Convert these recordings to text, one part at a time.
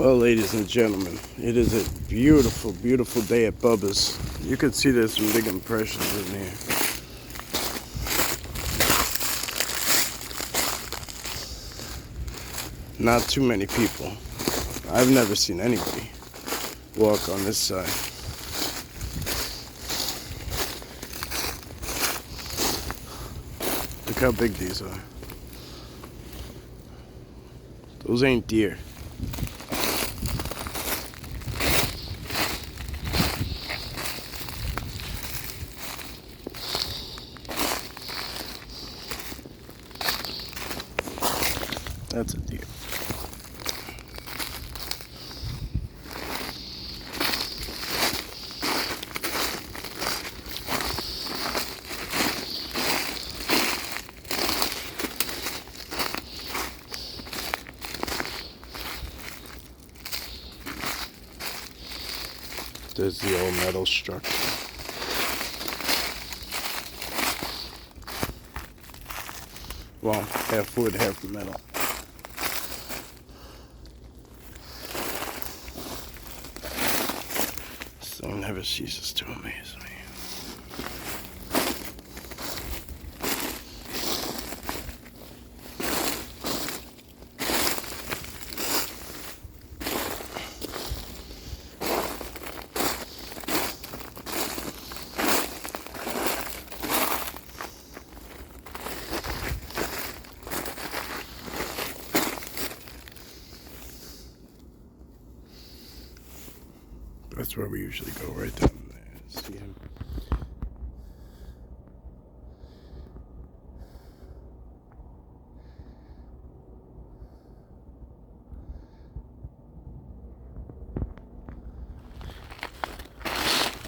Well, ladies and gentlemen, it is a beautiful, beautiful day at Bubbas. You can see there's some big impressions in here. Not too many people. I've never seen anybody walk on this side. Look how big these are. Those ain't deer. That's a deer. There's the old metal structure. Well, half wood, half metal. This thing never ceases to amaze me. That's where we usually go, right down there. See him?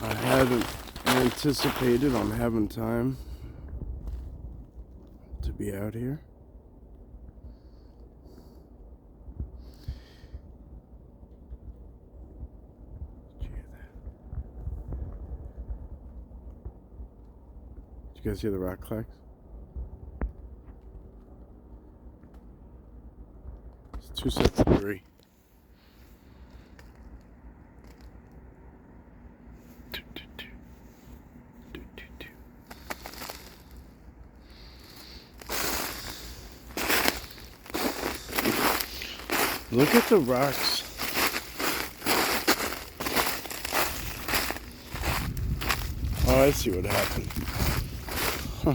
I hadn't anticipated on having time to be out here. You guys hear the rock clacks? It's 2 sets of 3. Look at the rocks. Oh, I see what happened. Huh.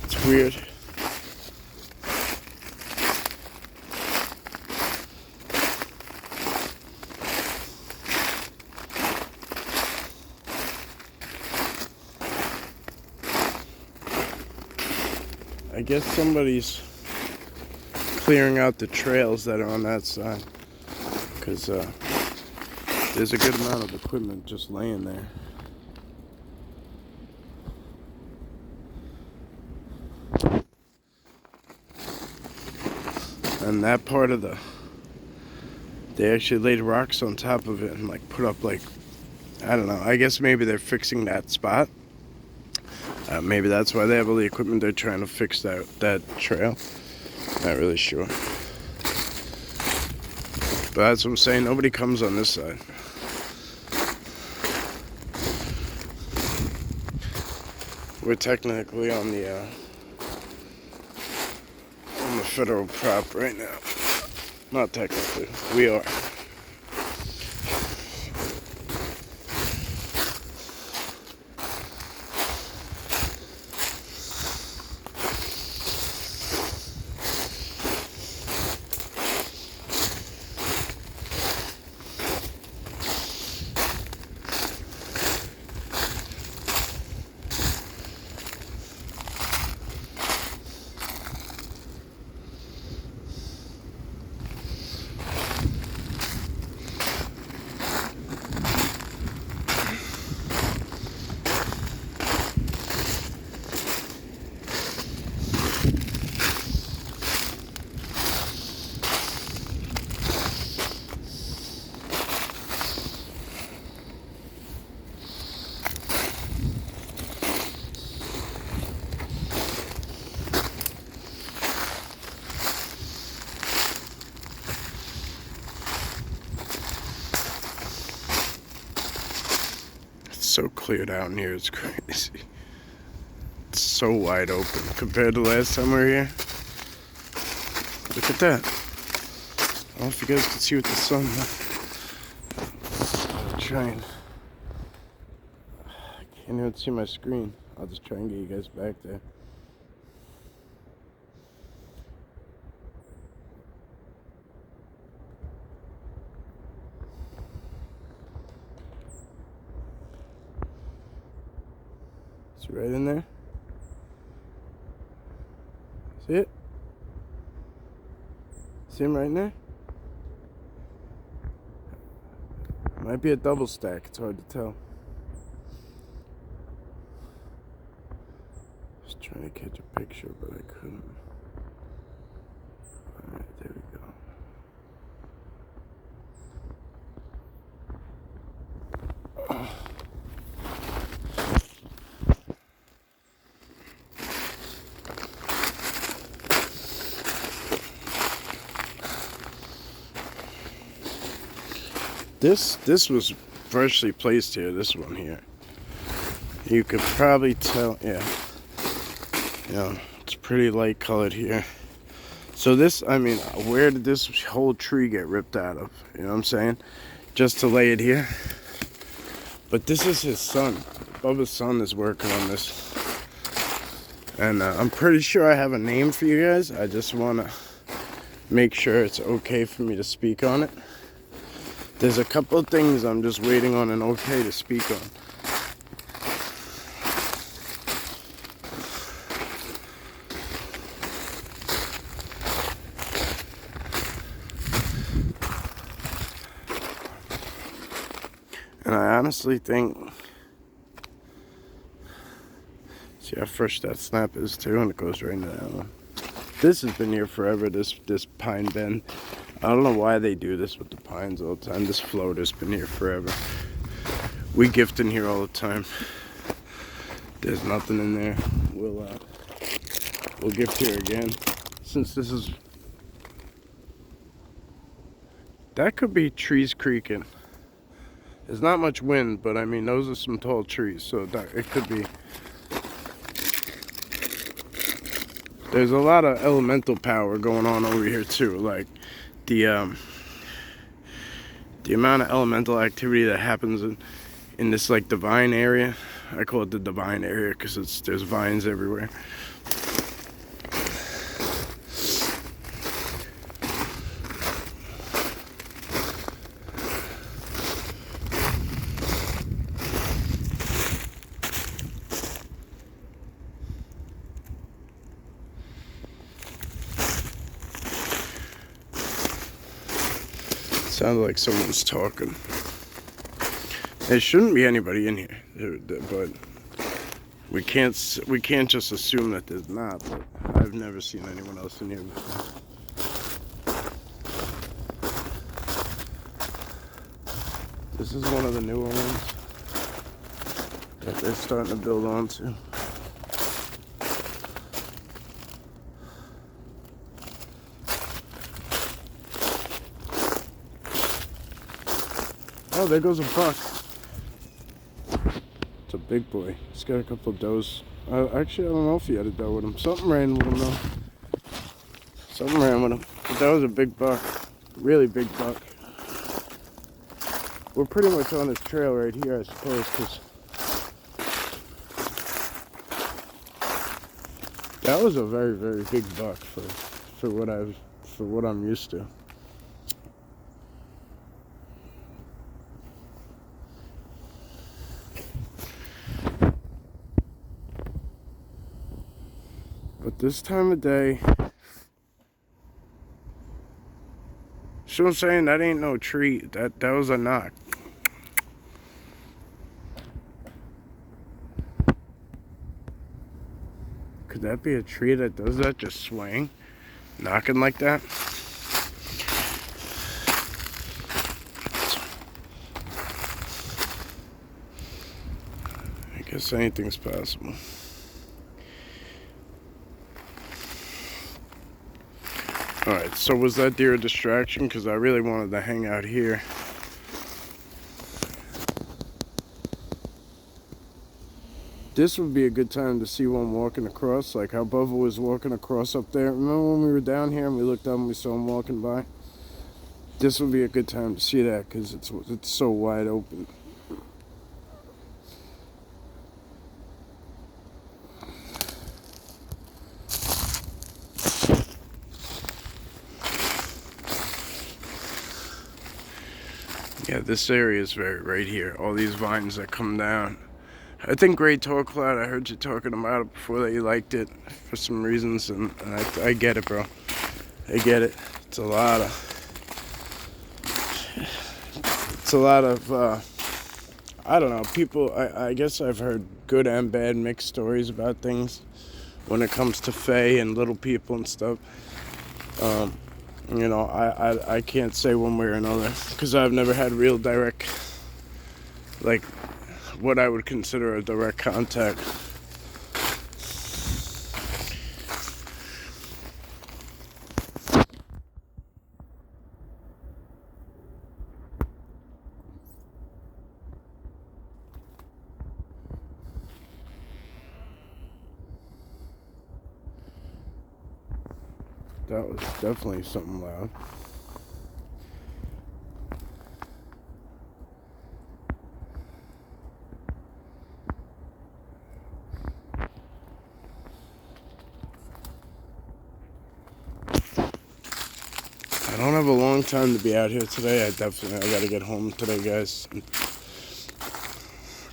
It's weird. I guess somebody's clearing out the trails that are on that side, because there's a good amount of equipment just laying there. And that part of they actually laid rocks on top of it and like put up like, I don't know, I guess maybe they're fixing that spot. Maybe that's why they have all the equipment. They're trying to fix that trail. Not really sure. But that's what I'm saying, nobody comes on this side. We're technically on the federal prop right now. Not technically, we are. so clear down here, it's crazy. It's so wide open compared to last time we were here. Look at that. I don't know if you guys can see with the sun. I'll try and... I can't even see my screen. I'll just try and get you guys back there. Is he right in there? See it? See him right in there? Might be a double stack, it's hard to tell. Just trying to catch a picture, but I couldn't. Alright, there we go. This was freshly placed here, this one here. You could probably tell, yeah. You know, it's pretty light colored here. So this, I mean, where did this whole tree get ripped out of? You know what I'm saying? Just to lay it here. But this is his son. Bubbas' son is working on this. And I'm pretty sure I have a name for you guys. I just want to make sure it's okay for me to speak on it. There's a couple of things I'm just waiting on an okay to speak on. And I honestly think, see how fresh that snap is too, and it goes right into that one. This has been here forever, this pine bend. I don't know why they do this with the pines all the time. This floater's been here forever. We gift in here all the time. There's nothing in there. We'll gift here again. Since this is... That could be trees creaking. There's not much wind, but I mean, those are some tall trees, so that, it could be... There's a lot of elemental power going on over here too, like the amount of elemental activity that happens in this like divine area. I call it the divine area because there's vines everywhere. Sounded like someone's talking. There shouldn't be anybody in here, but we can't just assume that there's not. But I've never seen anyone else in here before. This is one of the newer ones that they're starting to build onto. Oh, there goes a buck. It's a big boy. He's got a couple of does. Actually, I don't know if he had a doe with him. Something ran with him, though. Something ran with him. But that was a big buck. Really big buck. We're pretty much on this trail right here, I suppose, because that was a very, very big buck for what I'm used to. But this time of day, so I'm saying that ain't no tree. That was a knock. Could that be a tree that does that, just swaying, knocking like that? I guess anything's possible. Alright, so was that deer a distraction? Because I really wanted to hang out here. This would be a good time to see one walking across, like how Bubba was walking across up there. Remember when we were down here and we looked up and we saw him walking by? This would be a good time to see that because it's so wide open. Yeah, this area is right here. All these vines that come down. I think Great Tall Cloud, I heard you talking about it before that you liked it for some reasons, and I get it, bro. I get it. It's a lot of, I don't know, people, I guess I've heard good and bad mixed stories about things when it comes to Fae and little people and stuff. You know, I can't say one way or another because I've never had real direct, like, what I would consider a direct contact. That was definitely something loud. I don't have a long time to be out here today. I gotta get home today, guys.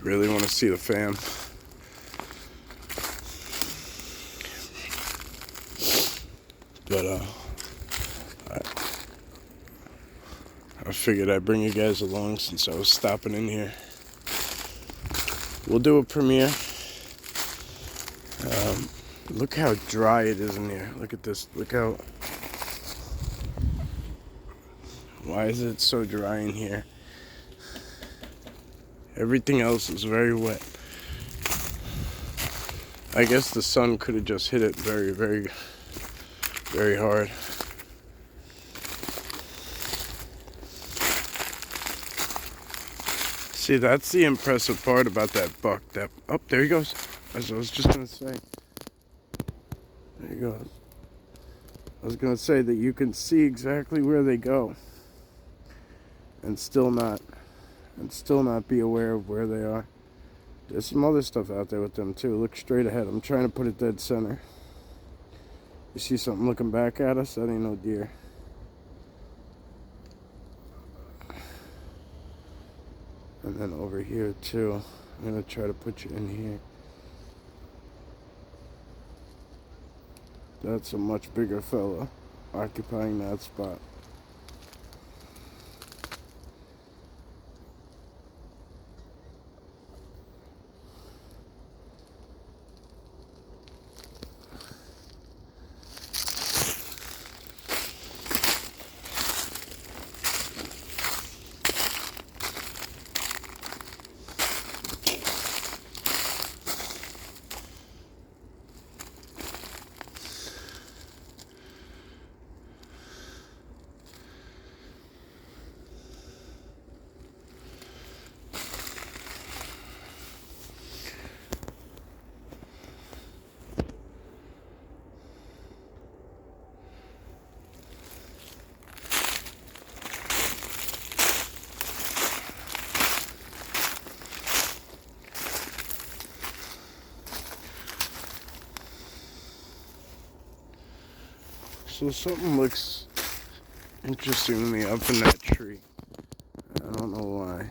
Really want to see the fam. But I figured I'd bring you guys along since I was stopping in here. We'll do a premiere. Look how dry it is in here. Look at this. Look how... Why is it so dry in here? Everything else is very wet. I guess the sun could have just hit it very, very, very hard. See, that's the impressive part about that buck. Oh, there he goes. As I was just gonna say. There he goes. I was gonna say that you can see exactly where they go, and still not be aware of where they are. There's some other stuff out there with them too. Look straight ahead. I'm trying to put it dead center. You see something looking back at us? That ain't no deer. And then over here too. I'm gonna try to put you in here. That's a much bigger fella occupying that spot. So something looks interesting to me up in that tree. I don't know why.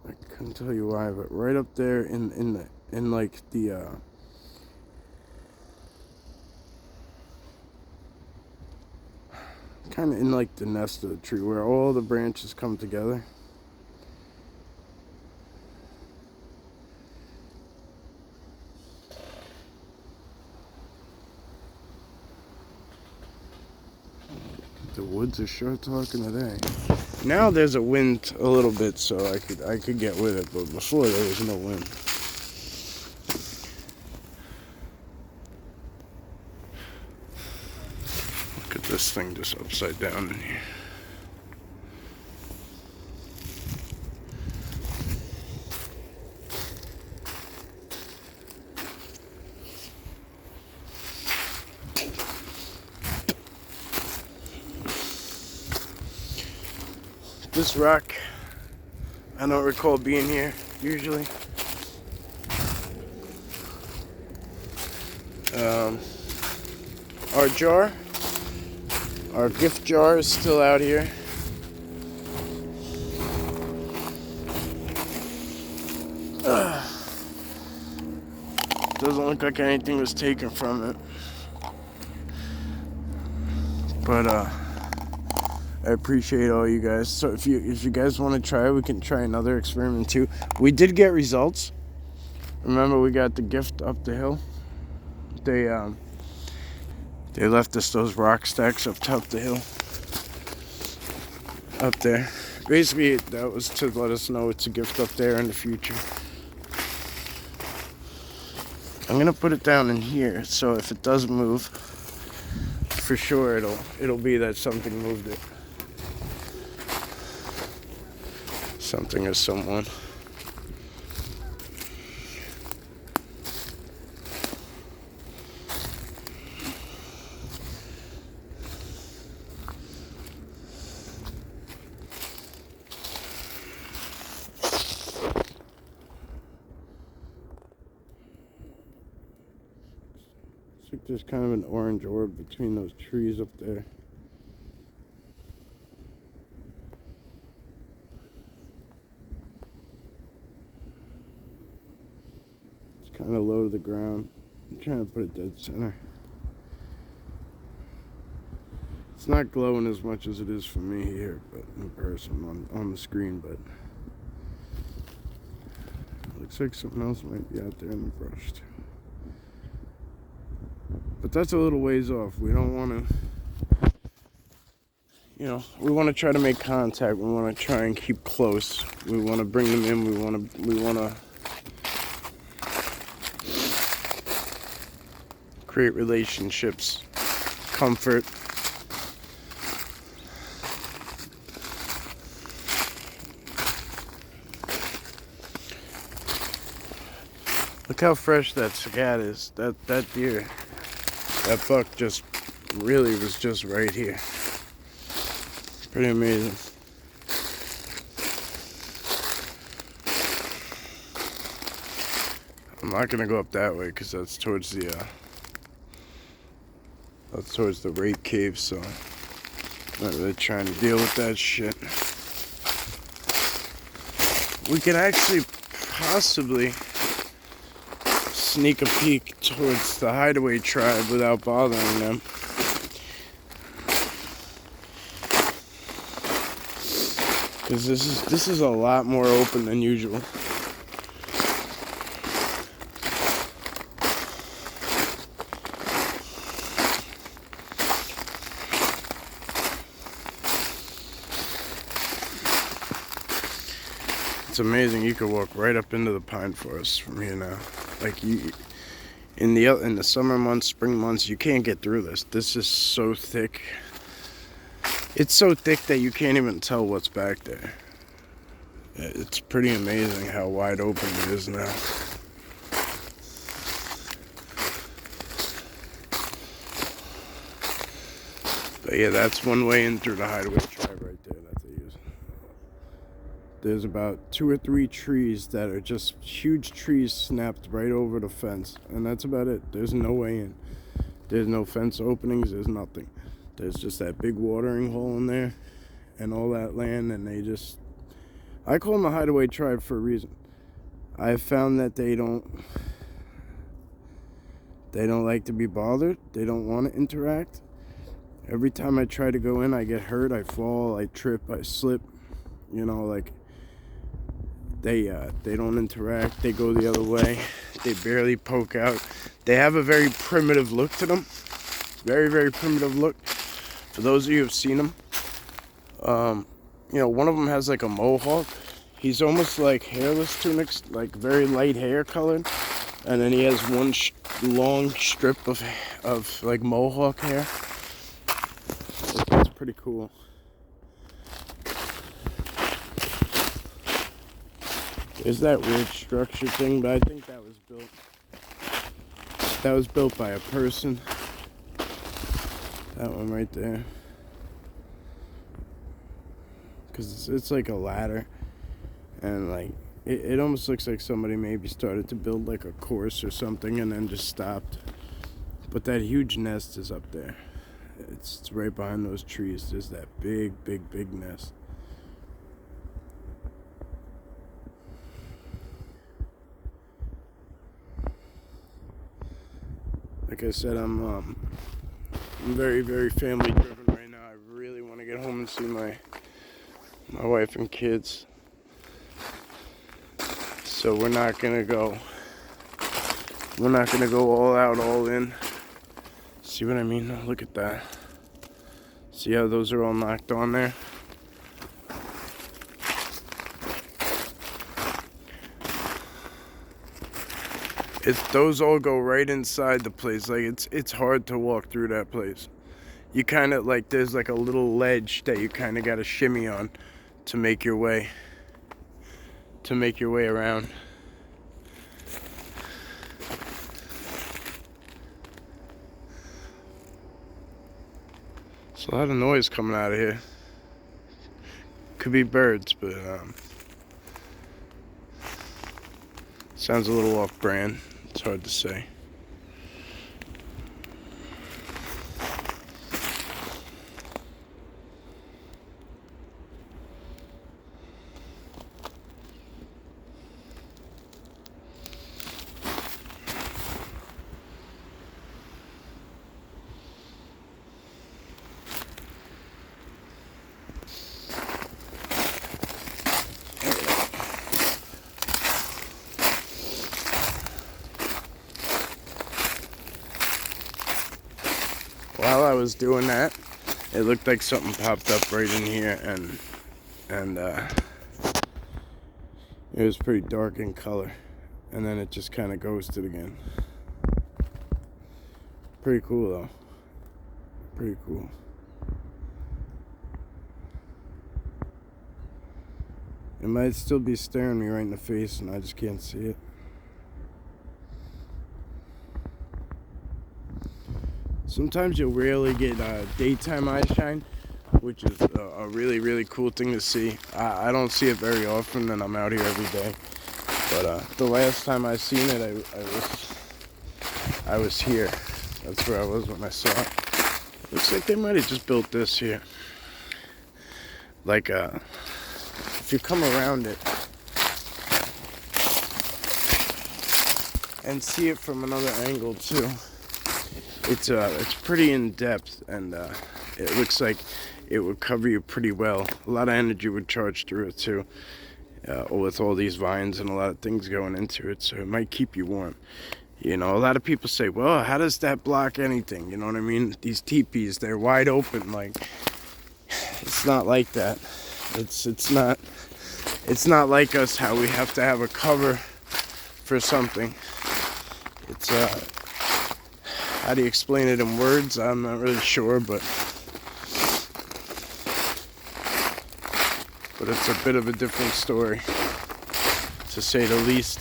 I couldn't tell you why, but right up there in like the kind of in like the nest of the tree where all the branches come together. The woods are sure talking today. Now there's a wind a little bit, so I could get with it, but before there was no wind. Look at this thing just upside down in here. This rock, I don't recall being here usually. Our gift jar is still out here. Doesn't look like anything was taken from it. But I appreciate all you guys. So if you guys want to try, we can try another experiment too. We did get results. Remember, we got the gift up the hill. They left us those rock stacks up top the hill. Up there. Basically, that was to let us know it's a gift up there in the future. I'm gonna put it down in here, so if it does move, for sure it'll be that something moved it. Something or someone. Looks like there's kind of an orange orb between those trees up there. It's kind of low to the ground. I'm trying to put it dead center. It's not glowing as much as it is for me here, but in person on the screen, but looks like something else might be out there in the brush too. But that's a little ways off. We don't want to, we want to try to make contact. We want to try and keep close. We want to bring them in. We want to create relationships, comfort. Look how fresh that scat is. That deer, that buck just really was just right here. Pretty amazing. I'm not gonna go up that way because that's towards the rape cave, so I'm not really trying to deal with that shit. We can actually possibly sneak a peek towards the hideaway tribe without bothering them. Because this is a lot more open than usual. It's amazing. You could walk right up into the pine forest from here now. Like in the summer months, spring months, you can't get through this. This is so thick. It's so thick that you can't even tell what's back there. It's pretty amazing how wide open it is now. But yeah, that's one way in through the hideaway tribe right there that they use. There's about 2 or 3 trees that are just huge trees snapped right over the fence. And that's about it. There's no way in. There's no fence openings. There's nothing. There's just that big watering hole in there and all that land. And I call them a hideaway tribe for a reason. I've found that they don't like to be bothered. They don't want to interact. Every time I try to go in, I get hurt. I fall. I trip. I slip. They don't interact. They go the other way. They barely poke out. They have a very primitive look to them. Very, very primitive look. For those of you who've seen them, one of them has like a mohawk. He's almost like hairless to an extent, like very light hair colored, and then he has one long strip of like mohawk hair. It's pretty cool. There's that weird structure thing, but I think that was built by a person. That one right there. because it's like a ladder, and like it almost looks like somebody maybe started to build like a course or something and then just stopped. But that huge nest is up there. It's right behind those trees. There's that big nest. Like I said, I'm very family driven right now. I really want to get home and see my wife and kids. So we're not gonna go all out, all in. See what I mean? Oh, look at that. See how those are all knocked on there? Those all go right inside the place. Like it's hard to walk through that place. You kind of like, there's like a little ledge that you kind of got to shimmy on to make your way around. There's a lot of noise coming out of here. Could be birds, but sounds a little off-brand. It's hard to say. While I was doing that, it looked like something popped up right in here, and it was pretty dark in color, and then it just kind of ghosted again. Pretty cool though. Pretty cool. It might still be staring me right in the face, and I just can't see it. Sometimes you'll rarely get daytime eye shine, which is a really cool thing to see. I don't see it very often, and I'm out here every day. But the last time I seen it, I was here. That's where I was when I saw it. Looks like they might have just built this here. Like if you come around it and see it from another angle too. It's pretty in depth, and it looks like it would cover you pretty well. A lot of energy would charge through it too, with all these vines and a lot of things going into it, so it might keep you warm. You know, a lot of people say, well, how does that block anything? You know what I mean? These teepees, they're wide open. Like, it's not like that. It's not like us, how we have to have a cover for something. It's how do you explain it in words? I'm not really sure, but it's a bit of a different story, to say the least.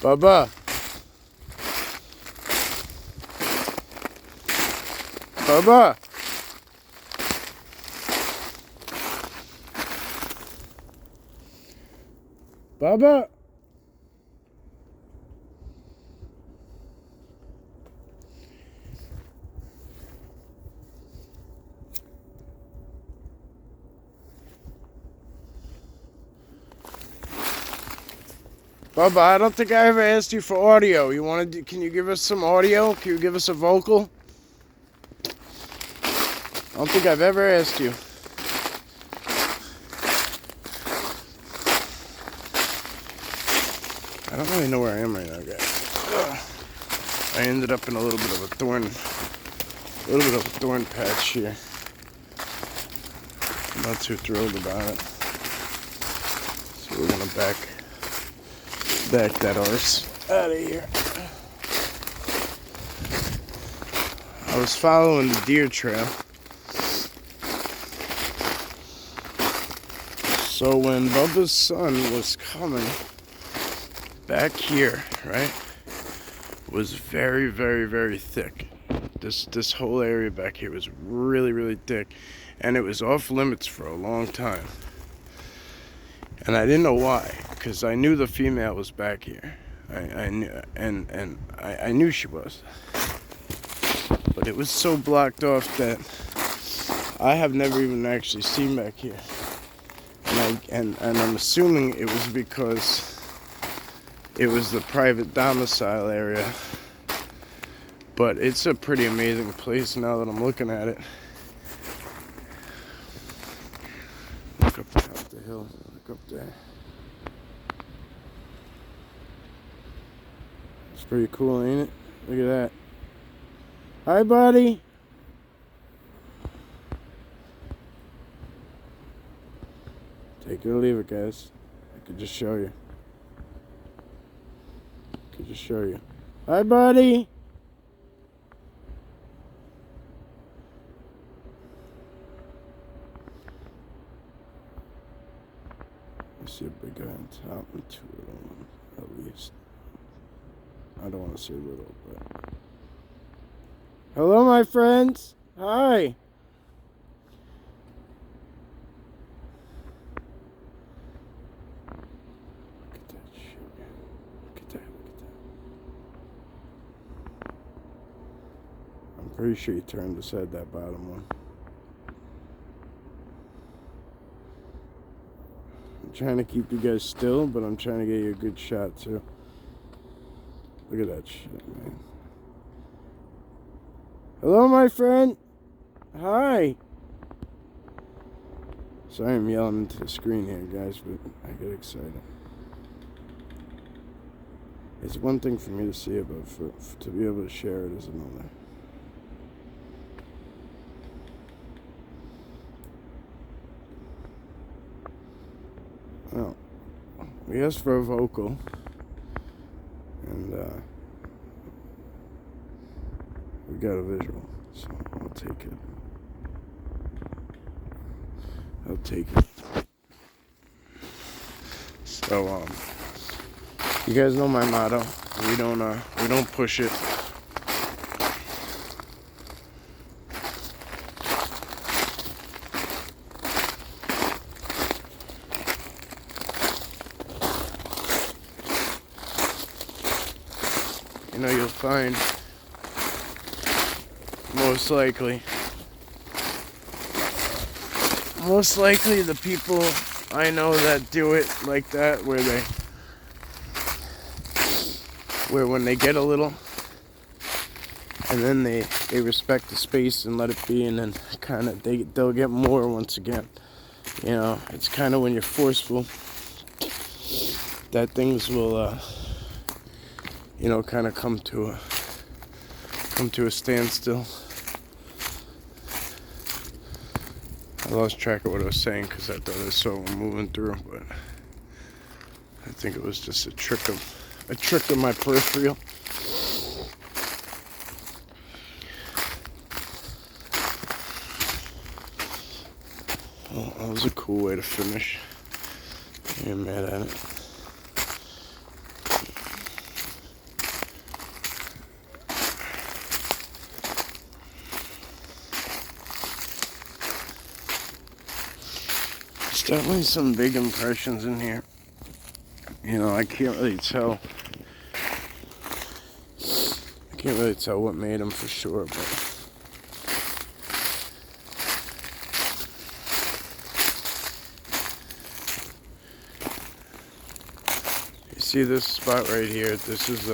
Bubba! Bubba! Bubba! Bubba, I don't think I ever asked you for audio. You want to? Can you give us some audio? Can you give us a vocal? I don't think I've ever asked you. I don't really know where I am right now, guys. I ended up in a little bit of a thorn patch here. I'm not too thrilled about it. So we're gonna back that arse out of here. I was following the deer trail. So when Bubba's son was coming back here, right, was very thick. This whole area back here was really, really thick, and it was off limits for a long time. And I didn't know why, because I knew the female was back here. I knew, and I knew she was. But it was so blocked off that I have never even actually seen back here. And I'm assuming it was because it was the private domicile area. But it's a pretty amazing place now that I'm looking at it. Look up the hill. Look up there. It's pretty cool, ain't it? Look at that. Hi, buddy. Take it or leave it, guys. I could just show you. Hi, buddy. I see a big guy on top and two little ones, at least. I don't want to say little, but... Hello, my friends. Hi. Look at that shit, man. Look at that. I'm pretty sure he turned his head, that bottom one. I'm trying to keep you guys still, but I'm trying to get you a good shot, too. Look at that shit, man. Hello, my friend. Hi. Sorry I'm yelling into the screen here, guys, but I get excited. It's one thing for me to see it, but to be able to share it is another. Well, we asked for a vocal, and we got a visual, so I'll take it. So, you guys know my motto. We don't push it. You know, you'll find most likely the people I know that do it like that, where when they get a little, and then they respect the space and let it be, and then kind of they'll get more once again. You know, it's kind of when you're forceful that things will kind of come to a standstill. I lost track of what I was saying because I thought I saw one moving through, but I think it was just a trick of my peripheral. Well, that was a cool way to finish. I ain't mad at it. Definitely some big impressions in here. You know, I can't really tell what made them for sure, but you see this spot right here. This is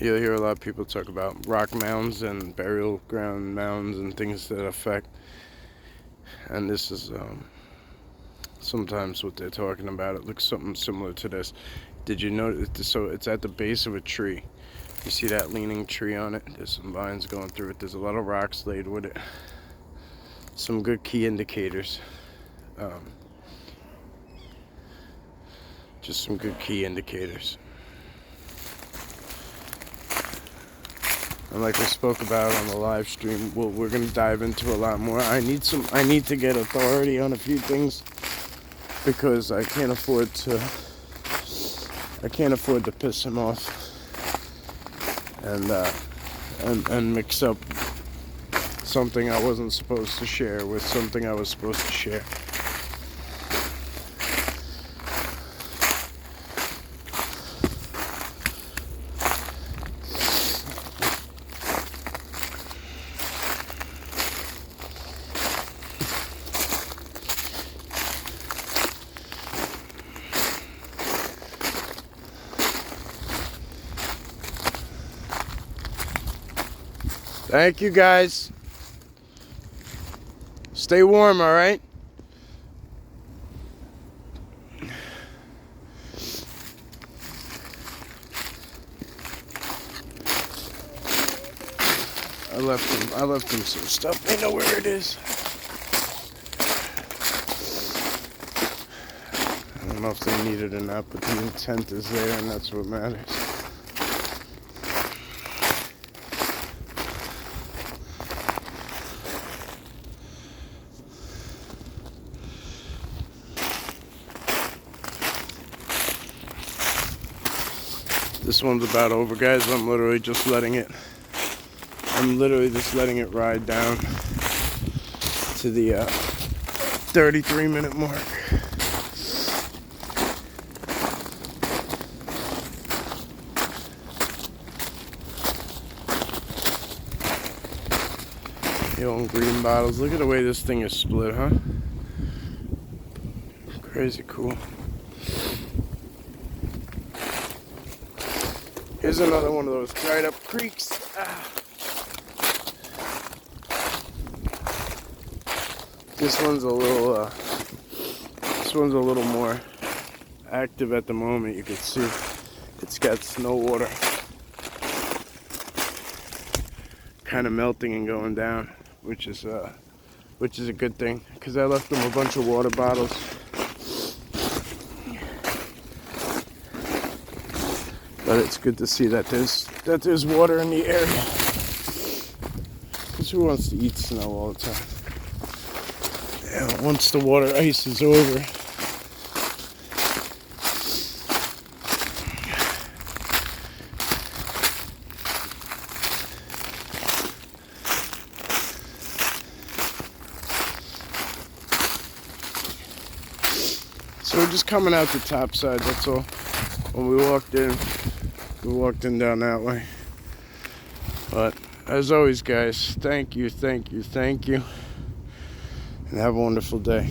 you'll hear a lot of people talk about rock mounds and burial ground mounds and things to that effect. And this is sometimes what they're talking about. It looks something similar to this. Did you notice? So it's at the base of a tree. You see that leaning tree on it? There's some vines going through it. There's a lot of rocks laid with it. Some good key indicators. Just some good key indicators. And like I spoke about on the live stream, we're going to dive into a lot more. I need to get authority on a few things because I can't afford to piss him off. And and mix up something I wasn't supposed to share with something I was supposed to share. Thank you, guys. Stay warm, all right? I left them some stuff. They know where it is. I don't know if they need it or not, but the intent is there, and that's what matters. This one's about over, guys. I'm literally just letting it ride down to the 33-minute mark. The old green bottles. Look at the way this thing is split, huh? Crazy cool. Here's another one of those dried up creeks. This one's a little more active at the moment. You can see it's got snow water kind of melting and going down, which is a good thing, because I left them a bunch of water bottles. But it's good to see that there's water in the area. Because who wants to eat snow all the time? Yeah, once the water ice is over, so we're just coming out the top side, that's all. When we walked in down that way. But as always, guys, thank you, and have a wonderful day.